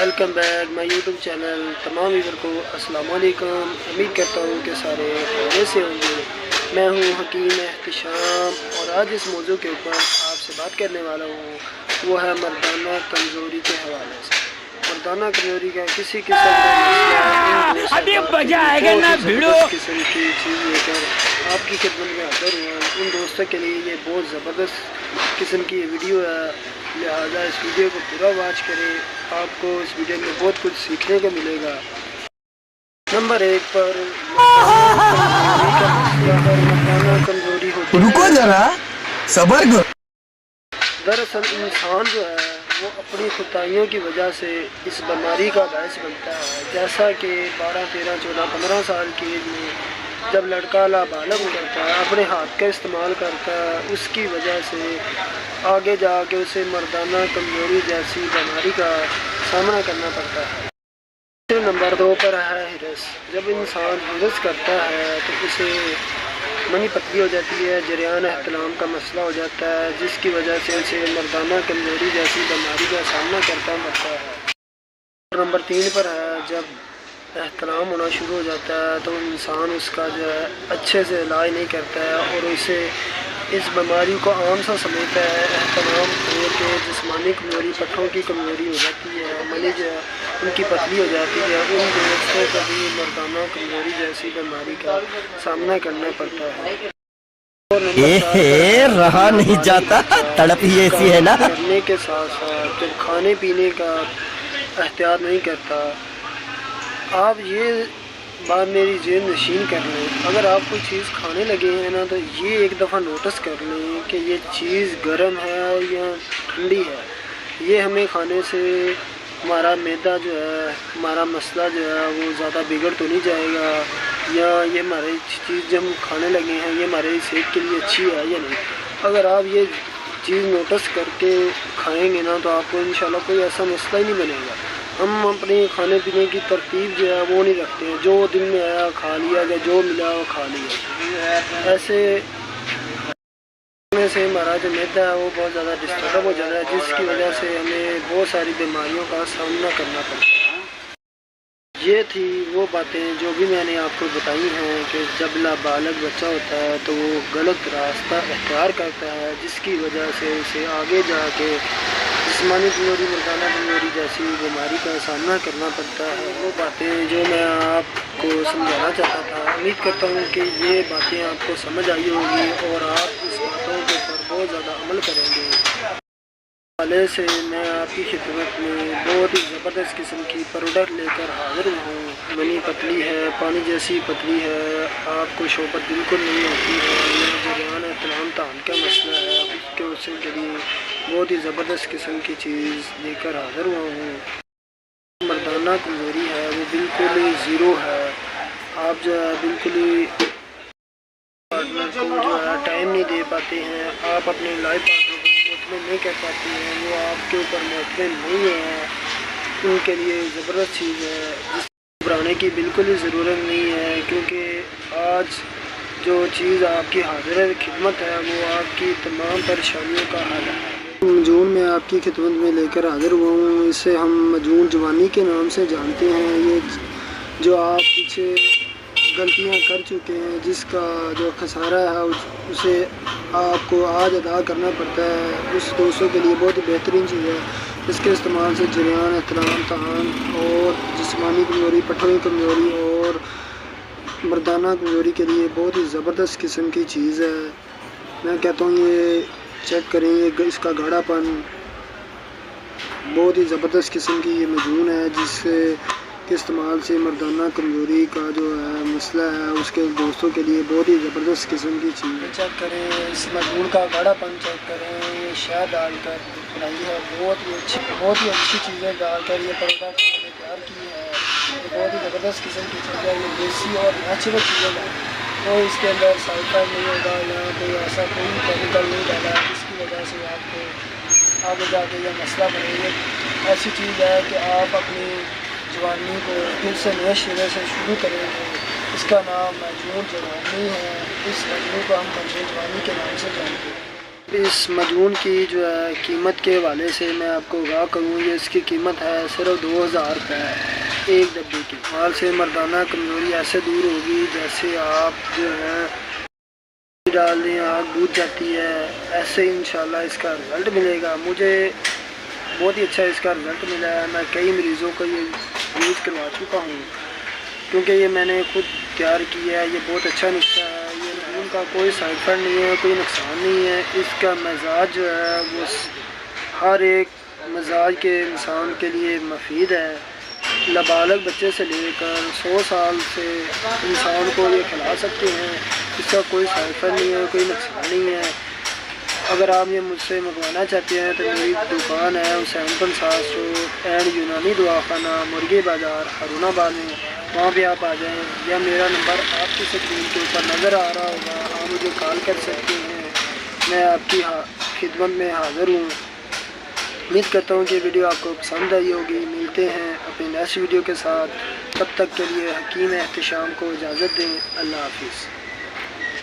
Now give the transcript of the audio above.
Welcome back my YouTube channel. تمام ویور کو السلام علیکم. امید کرتا ہوں کہ سارے خیریت سے ہوں گے. میں ہوں حکیم احتشام اور آج اس موضوع کے اوپر آپ سے بات کرنے والا ہوں. وہ ہے مردانہ کمزوری کے حوالے سے. مردانہ کمزوری کا کسی قسم قسم کی چیز لے کر آپ کی خدمت میں حاضر ہوں. ان دوستوں کے لیے یہ بہت زبردست قسم کی ویڈیو ہے, لہٰذا اس ویڈیو کو پورا واچ کریں. آپ کو اس ویڈیو میں بہت کچھ سیکھنے کو ملے گا. نمبر 1 پر مردانہ کمزوری ہوتی ہے. رکو ذرا صبر کرو. دراصل انسان جو ہے وہ اپنی خطائیوں کی وجہ سے اس بیماری کا باعث بنتا ہے. جیسا کہ 12, 13, 14, 15 سال کی ایج میں جب لڑکا نابالغ کرتا ہے, اپنے ہاتھ کا استعمال کرتا ہے, اس کی وجہ سے آگے جا کے اسے مردانہ کمزوری جیسی بیماری کا سامنا کرنا پڑتا ہے. نمبر 2 پر ہے ہرس. جب انسان ہرس کرتا ہے تو اسے منی پتلی ہو جاتی ہے, جریان احتلام کا مسئلہ ہو جاتا ہے, جس کی وجہ سے اسے مردانہ کمزوری جیسی بیماری کا سامنا کرنا پڑتا ہے. نمبر 3 پر ہے جب احتلام ہونا شروع ہو جاتا ہے تو انسان اس کا جو ہے اچھے سے علاج نہیں کرتا ہے اور اسے اس بیماری کو عام سا سمجھتا ہے. احتلام ہو کے جسمانی کمزوری, پٹھوں کی کمزوری ہو جاتی ہے, منی جو ہے ان کی پتلی ہو جاتی ہے. ان دوستوں کو بھی مردانہ کمزوری جیسی بیماری کا سامنا کرنا پڑتا ہے. رہا نہیں جاتا, تڑپ ہی ایسی ہے نا. کرنے کے ساتھ ساتھ جب کھانے پینے کا احتیاط نہیں کرتا, آپ یہ بات میری ذہن نشین کر لیں. اگر آپ کوئی چیز کھانے لگے ہیں نا تو یہ ایک دفعہ نوٹس کر لیں کہ یہ چیز گرم ہے یا ٹھنڈی ہے. یہ ہمیں کھانے سے ہمارا معدہ جو ہے, ہمارا مسئلہ جو ہے وہ زیادہ بگڑ تو نہیں جائے گا, یا یہ ہماری چیز جب ہم کھانے لگے ہیں یہ ہمارے صحت کے لیے اچھی ہے یا نہیں. اگر آپ یہ چیز نوٹس کر کے کھائیں گے نا تو آپ کو انشاءاللہ کوئی ایسا مسئلہ ہی نہیں بنے گا. ہم اپنی کھانے پینے کی ترتیب جو ہے وہ نہیں رکھتے ہیں, جو دن میں آیا کھا لیا, یا جو ملا وہ کھا لیا. ایسے سے ہمارا جو معدہ ہے وہ بہت زیادہ ڈسٹرب ہو جاتا ہے, جس کی وجہ سے ہمیں بہت ساری بیماریوں کا سامنا کرنا پڑتا ہے. یہ تھی وہ باتیں جو بھی میں نے آپ کو بتائی ہیں کہ جب نابالغ بچہ ہوتا ہے تو وہ غلط راستہ اختیار کرتا ہے, جس کی وجہ سے اسے آگے جا کے جسمانی کمزوری, مردانہ کمزوری جیسی بیماری کا سامنا کرنا پڑتا ہے. وہ باتیں جو میں آپ کو سمجھانا چاہتا تھا, امید کرتا ہوں کہ یہ باتیں آپ کو سمجھ آئی ہوگی اور آپ اس باتوں کے اوپر بہت زیادہ عمل کریں گے. حوالے سے میں آپ کی خدمت میں بہت ہی زبردست قسم کی پروڈکٹ لے کر حاضر ہوں. منی پتلی ہے, پانی جیسی پتلی ہے, آپ کو شوبت بالکل نہیں ہوتی ہے, یہ جریان احتلام تان کا مسئلہ ہے, اس کے وصول کے لیے بہت ہی زبردست قسم کی چیز لے کر حاضر ہوا ہوں. مردانہ کمزوری ہے وہ بالکل ہی زیرو ہے. آپ جو ہے بالکل ہی پارٹنر کو جو ہے ٹائم نہیں دے پاتے ہیں, آپ اپنے لائف پارٹنر کو مطمئن نہیں کر پاتے ہیں, وہ آپ کے اوپر مطمئن نہیں ہے, ان کے لیے زبردست چیز ہے جس کو گھبرانے کی بالکل ہی ضرورت نہیں ہے, کیونکہ آج جو چیز آپ کی حاضر خدمت ہے وہ آپ کی تمام پریشانیوں کا حل ہے. مجون میں آپ کی خدمت میں لے کر حاضر ہوا ہوں. اسے ہم مجون جوانی کے نام سے جانتے ہیں. یہ جو آپ پیچھے غلطیاں کر چکے ہیں, جس کا جو خسارہ ہے اسے آپ کو آج ادا کرنا پڑتا ہے, اس دوستوں کے لیے بہت ہی بہترین چیز ہے. اس کے استعمال سے جریان احتلام تان اور جسمانی کمزوری, پٹھوں کی کمزوری اور مردانہ کمزوری کے لیے بہت ہی زبردست قسم کی چیز ہے. میں کہتا ہوں یہ چیک کریں, یہ اس کا گاڑھا پن بہت ہی زبردست قسم کی یہ مجون ہے, جس کے استعمال سے مردانہ کمزوری کا جو ہے مسئلہ ہے اس کے دوستوں کے لیے بہت ہی زبردست قسم کی چیز ہے. چیک کریں اس مجون کا گاڑھا پن, چیک کریں یہ شہد ڈال کر بنائی ہے, بہت ہی اچھی چیزیں ڈال کر یہ پروڈکٹ میں نے تیار کی ہے. یہ بہت ہی زبردست قسم کی چیز ہے, یہ دیسی اور نیچرل چیزیں ہیں, تو اس کے اندر سلفر نہیں ہوگا یا کوئی ایسا کوئی کیمیکل نہیں ڈالا ہے جس کی وجہ سے آپ کو آگے جا کے یہ مسئلہ بنے. یہ ایسی چیز ہے کہ آپ اپنی جوانی کو پھر سے نئے شرے سے شروع کریں گے. اس کا نام مجون جوانی ہے. اس مجون کو ہم مجون جوانی کے نام سے جانتے ہیں. اس مجون کی جو ہے قیمت کے حوالے سے میں آپ کو آگاہ کروں، یہ اس کی قیمت ہے صرف 2000 روپے ایک ڈبے کی۔ مال سے مردانہ کمزوری ایسے دور ہوگی جیسے آپ جو ہے ڈال دیں آگ بجھ جاتی ہے، ایسے انشاءاللہ اس کا رزلٹ ملے گا۔ مجھے بہت ہی اچھا اس کا رزلٹ ملا ہے، میں کئی مریضوں کو یہ یوز کروا چکا ہوں کیونکہ یہ میں نے خود تیار کیا ہے۔ یہ بہت اچھا نسخہ ہے، یہ مجون کا کوئی سائڈ افیکٹ نہیں ہے، کوئی نقصان نہیں ہے۔ اس کا مزاج جو ہے وہ ہر ایک مزاج کے انسان کے لیے مفید ہے۔ نابالغ بچے سے لے کر 100 سال سے انسان کو یہ کھلا سکتے ہیں، اس کا کوئی سائڈ افیکٹ نہیں ہے، کوئی نقصان نہیں ہے۔ اگر آپ یہ مجھ سے منگوانا چاہتے ہیں تو میری دکان ہے حسین پنساس روڈ اینڈ یونانی دواخانہ مرغی بازار ہارون آباد میں، وہاں پہ آپ آ جائیں، یا میرا نمبر آپ کی اسکرین کے اوپر نظر آ رہا ہوگا، آپ مجھے کال کر سکتے ہیں، میں آپ کی خدمت میں حاضر ہوں۔ امید کرتا ہوں کہ ویڈیو آپ کو پسند آئی ہوگی۔ ملتے ہیں اپنی نیکسٹ ویڈیو کے ساتھ، تب تک کے لیے حکیم احتشام کو اجازت دیں۔ اللہ حافظ۔